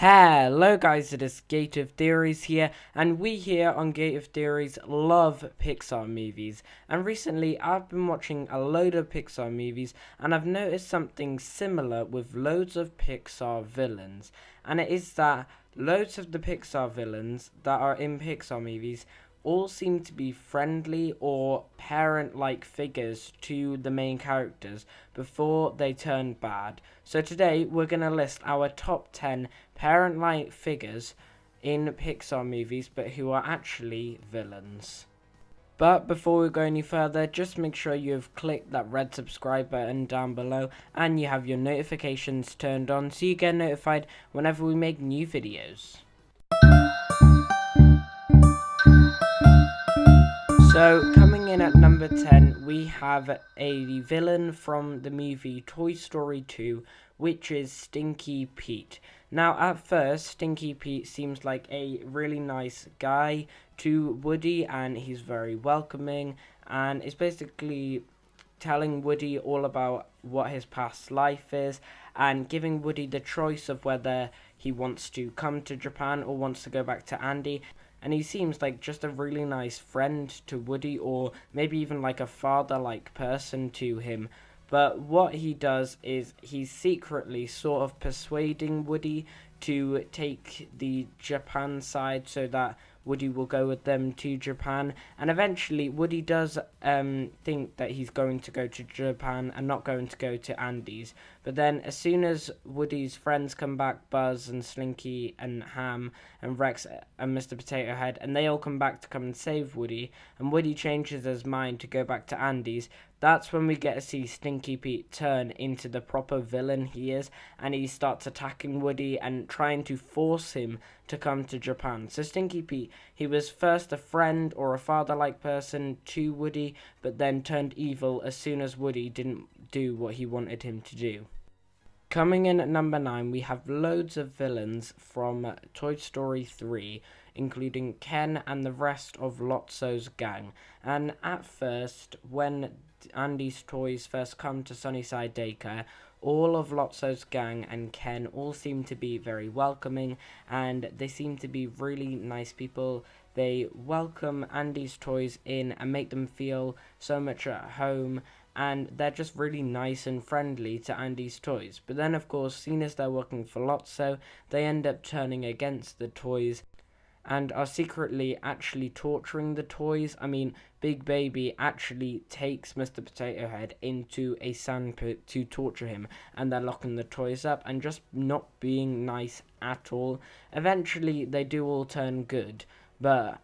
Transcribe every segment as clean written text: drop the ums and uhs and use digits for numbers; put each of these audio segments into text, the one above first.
Hello guys, it is Gate of Theories here, and we here on Gate of Theories love Pixar movies. And recently I've been watching a load of Pixar movies, and I've noticed something similar with loads of Pixar villains. And it is that loads of the Pixar villains that are in Pixar movies all seem to be friendly or parent-like figures to the main characters before they turn bad. So today we're going to list our top 10 parent-like figures in Pixar movies but who are actually villains. But before we go any further, just make sure you've clicked that red subscribe button down below and you have your notifications turned on so you get notified whenever we make new videos. So, coming in at number 10, we have a villain from the movie Toy Story 2, which is Stinky Pete. Now, at first, Stinky Pete seems like a really nice guy to Woody, and he's very welcoming, and is basically telling Woody all about what his past life is, and giving Woody the choice of whether he wants to come to Japan or wants to go back to Andy. And he seems like just a really nice friend to Woody, or maybe even like a father-like person to him. But what he does is he's secretly sort of persuading Woody to take the Japan side so that Woody will go with them to Japan. And eventually Woody does think that he's going to go to Japan and not going to go to Andy's. But then as soon as Woody's friends come back, Buzz and Slinky and Ham and Rex and Mr. Potato Head, and they all come back to come and save Woody, and Woody changes his mind to go back to Andy's, that's when we get to see Stinky Pete turn into the proper villain he is, and he starts attacking Woody and trying to force him to come to Japan. So Stinky Pete, he was first a friend or a father-like person to Woody, but then turned evil as soon as Woody didn't do what he wanted him to do. Coming in at number 9, we have loads of villains from Toy Story 3, including Ken and the rest of Lotso's gang. And at first, when Andy's toys first come to Sunnyside Daycare, all of Lotso's gang and Ken all seem to be very welcoming, and they seem to be really nice people. They welcome Andy's toys in and make them feel so much at home, and they're just really nice and friendly to Andy's toys. But then, of course, seeing as they're working for Lotso, they end up turning against the toys and are secretly actually torturing the toys. I mean, Big Baby actually takes Mr. Potato Head into a sandpit to torture him, and they're locking the toys up and just not being nice at all. Eventually, they do all turn good, but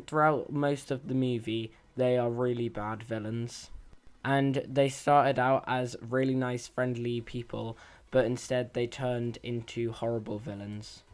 throughout most of the movie, they are really bad villains. And they started out as really nice, friendly people, but instead they turned into horrible villains.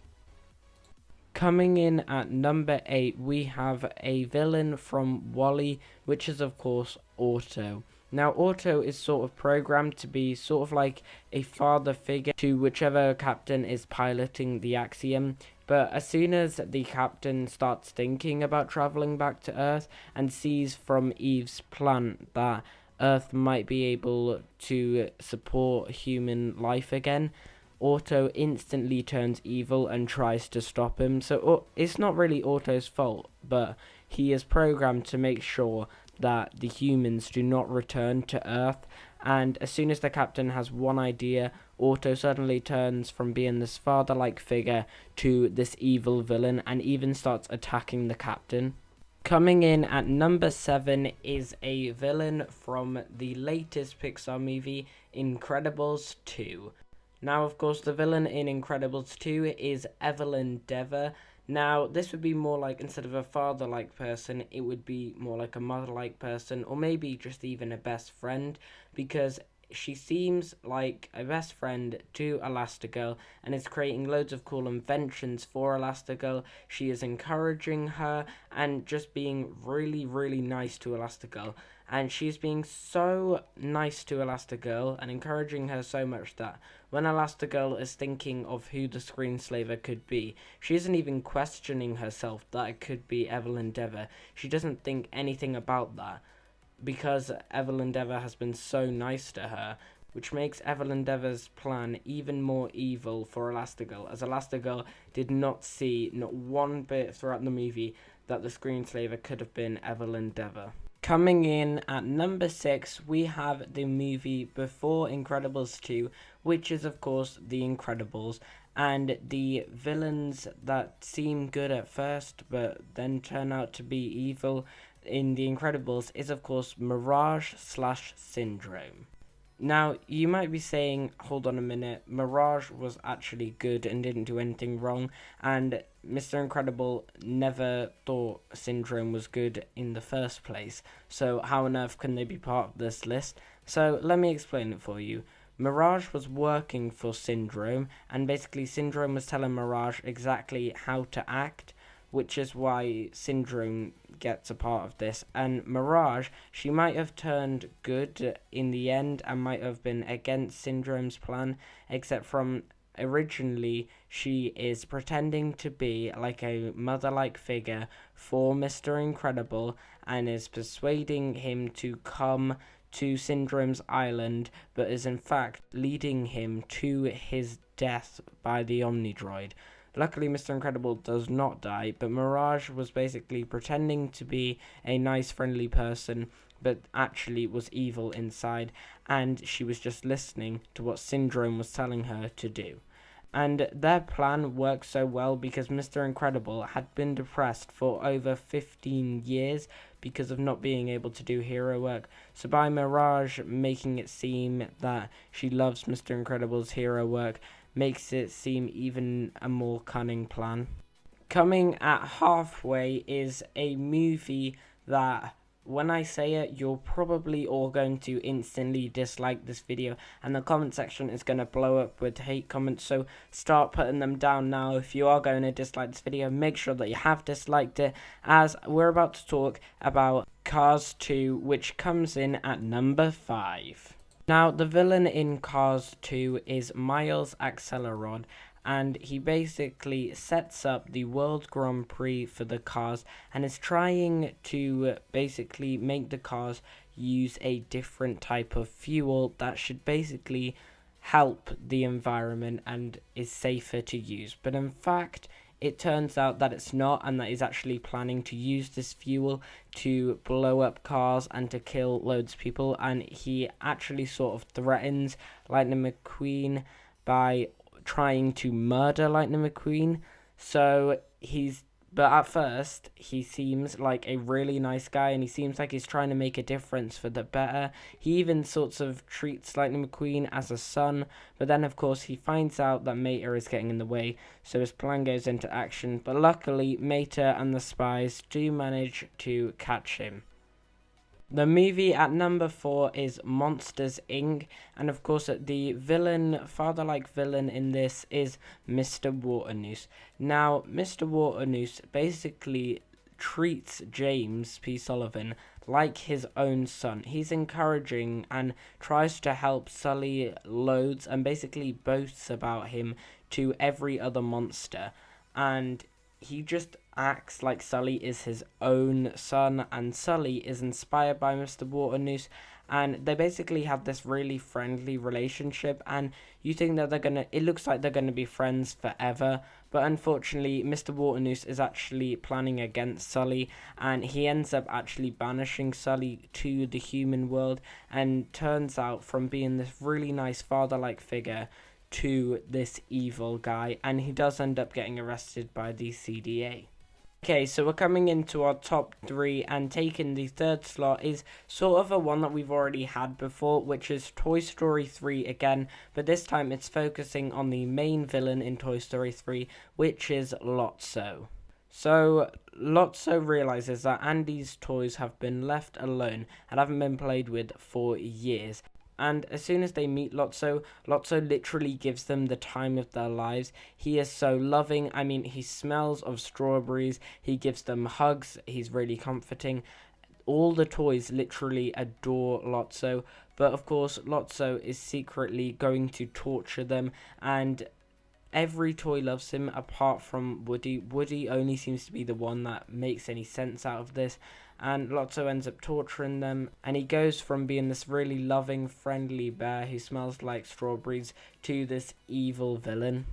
Coming in at number 8, we have a villain from WALL-E, which is of course Otto. Now, Otto is sort of programmed to be sort of like a father figure to whichever captain is piloting the Axiom, but as soon as the captain starts thinking about traveling back to Earth and sees from Eve's plant that Earth might be able to support human life again, Otto instantly turns evil and tries to stop him. So it's not really Otto's fault, but he is programmed to make sure that the humans do not return to Earth. And as soon as the captain has one idea, Otto suddenly turns from being this father-like figure to this evil villain and even starts attacking the captain. Coming in at number 7 is a villain from the latest Pixar movie, Incredibles 2. Now, of course, the villain in Incredibles 2 is Evelyn Dever. Now, this would be more like, instead of a father-like person, it would be more like a mother-like person, or maybe just even a best friend, because she seems like a best friend to Elastigirl and is creating loads of cool inventions for Elastigirl. She is encouraging her and just being really, really nice to Elastigirl. And she's being so nice to Elastigirl and encouraging her so much that when Elastigirl is thinking of who the screenslaver could be, she isn't even questioning herself that it could be Evelyn Dever. She doesn't think anything about that, because Evelyn Dever has been so nice to her. which makes Evelyn Dever's plan even more evil for Elastigirl, as Elastigirl did not see, not one bit throughout the movie, that the screenslaver could have been Evelyn Dever. Coming in at number 6, we have the movie Before Incredibles 2, which is of course The Incredibles, and the villains that seem good at first but then turn out to be evil in The Incredibles is of course Mirage / Syndrome. Now, you might be saying, hold on a minute, Mirage was actually good and didn't do anything wrong, and Mr. Incredible never thought Syndrome was good in the first place, so how on earth can they be part of this list? So, let me explain it for you. Mirage was working for Syndrome, and basically Syndrome was telling Mirage exactly how to act, which is why Syndrome gets a part of this. And Mirage, she might have turned good in the end and might have been against Syndrome's plan, except from originally she is pretending to be like a mother-like figure for Mr. Incredible and is persuading him to come to Syndrome's island, but is in fact leading him to his death by the Omnidroid. Luckily, Mr. Incredible does not die, but Mirage was basically pretending to be a nice, friendly person, but actually was evil inside, and she was just listening to what Syndrome was telling her to do. And their plan worked so well because Mr. Incredible had been depressed for over 15 years because of not being able to do hero work. So by Mirage making it seem that she loves Mr. Incredible's hero work, makes it seem even a more cunning plan. Coming at halfway is a movie that, when I say it, you're probably all going to instantly dislike this video, and the comment section is going to blow up with hate comments, so start putting them down now. If you are going to dislike this video, make sure that you have disliked it, as we're about to talk about Cars 2, which comes in at number 5. Now, the villain in Cars 2 is Miles Axelrod, and he basically sets up the World Grand Prix for the cars and is trying to basically make the cars use a different type of fuel that should basically help the environment and is safer to use. But in fact, it turns out that it's not, and that he's actually planning to use this fuel to blow up cars and to kill loads of people, and he actually sort of threatens Lightning McQueen by trying to murder Lightning McQueen. But at first, he seems like a really nice guy, and he seems like he's trying to make a difference for the better. He even sorts of treats Lightning McQueen as a son, but then of course he finds out that Mater is getting in the way, so his plan goes into action, but luckily Mater and the spies do manage to catch him. The movie at number 4 is Monsters, Inc. And of course, the villain, father-like villain in this is Mr. Waternoose. Now, Mr. Waternoose basically treats James P. Sullivan like his own son. He's encouraging and tries to help Sully loads and basically boasts about him to every other monster. And he just acts like Sully is his own son, and Sully is inspired by Mr. Waternoose, and they basically have this really friendly relationship, and you think that it looks like they're gonna be friends forever, but unfortunately Mr. Waternoose is actually planning against Sully, and he ends up actually banishing Sully to the human world, and turns out from being this really nice father-like figure to this evil guy, and he does end up getting arrested by the CDA. Okay, so we're coming into our top 3, and taking the third slot is sort of a one that we've already had before, which is Toy Story 3 again, but this time it's focusing on the main villain in Toy Story 3, which is Lotso. So, Lotso realizes that Andy's toys have been left alone and haven't been played with for years. And as soon as they meet Lotso, Lotso literally gives them the time of their lives. He is so loving. I mean, he smells of strawberries. He gives them hugs. He's really comforting. All the toys literally adore Lotso. But of course, Lotso is secretly going to torture them. And every toy loves him apart from Woody. Woody only seems to be the one that makes any sense out of this. and Lotso ends up torturing them, and he goes from being this really loving, friendly bear who smells like strawberries to this evil villain.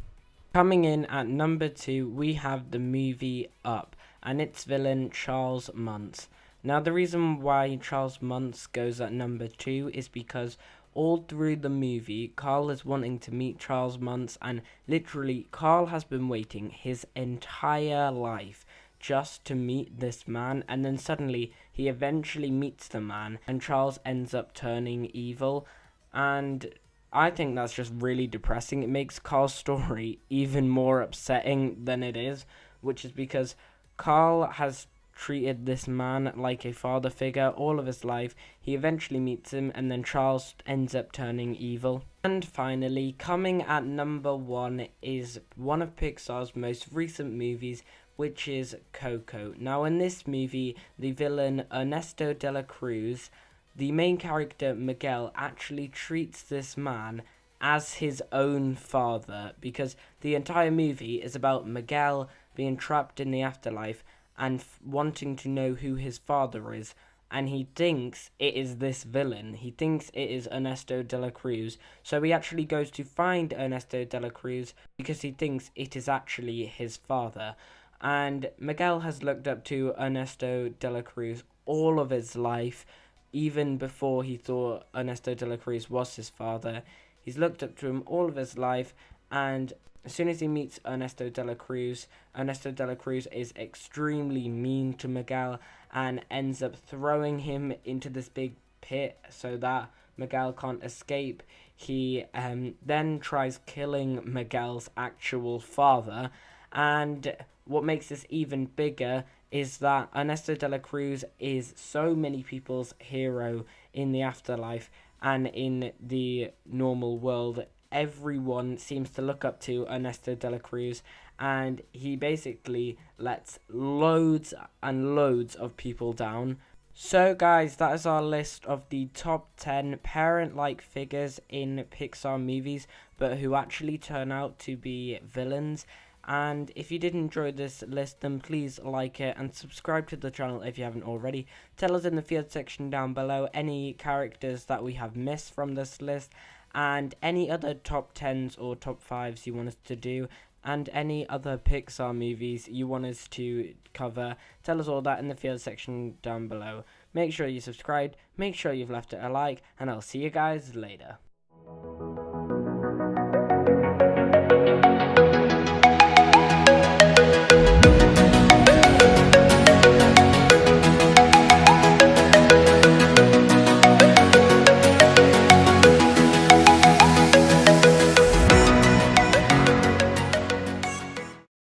Coming in at number 2, we have the movie Up, and its villain Charles Muntz. Now, the reason why Charles Muntz goes at number 2 is because all through the movie, Carl is wanting to meet Charles Muntz, and literally, Carl has been waiting his entire life just to meet this man, and then suddenly he eventually meets the man, and Charles ends up turning evil, and I think that's just really depressing. It makes Carl's story even more upsetting than it is, which is because Carl has treated this man like a father figure all of his life. He eventually meets him, and then Charles ends up turning evil. And finally, coming at number 1 is one of Pixar's most recent movies, which is Coco. Now, in this movie, the villain Ernesto de la Cruz, the main character Miguel, actually treats this man as his own father, because the entire movie is about Miguel being trapped in the afterlife and wanting to know who his father is, and he thinks it is this villain. He thinks it is Ernesto de la Cruz, so he actually goes to find Ernesto de la Cruz because he thinks it is actually his father. And Miguel has looked up to Ernesto de la Cruz all of his life, even before he thought Ernesto de la Cruz was his father. He's looked up to him all of his life, and as soon as he meets Ernesto de la Cruz is extremely mean to Miguel and ends up throwing him into this big pit so that Miguel can't escape. He then tries killing Miguel's actual father, and what makes this even bigger is that Ernesto de la Cruz is so many people's hero in the afterlife, and in the normal world everyone seems to look up to Ernesto de la Cruz, and he basically lets loads and loads of people down. So guys, that is our list of the top 10 parent-like figures in Pixar movies, but who actually turn out to be villains. And if you did enjoy this list, then please like it and subscribe to the channel if you haven't already. Tell us in the field section down below any characters that we have missed from this list, and any other top 10s or top 5s you want us to do, and any other Pixar movies you want us to cover. Tell us all that in the field section down below. Make sure you subscribed, make sure you've left it a like, and I'll see you guys later.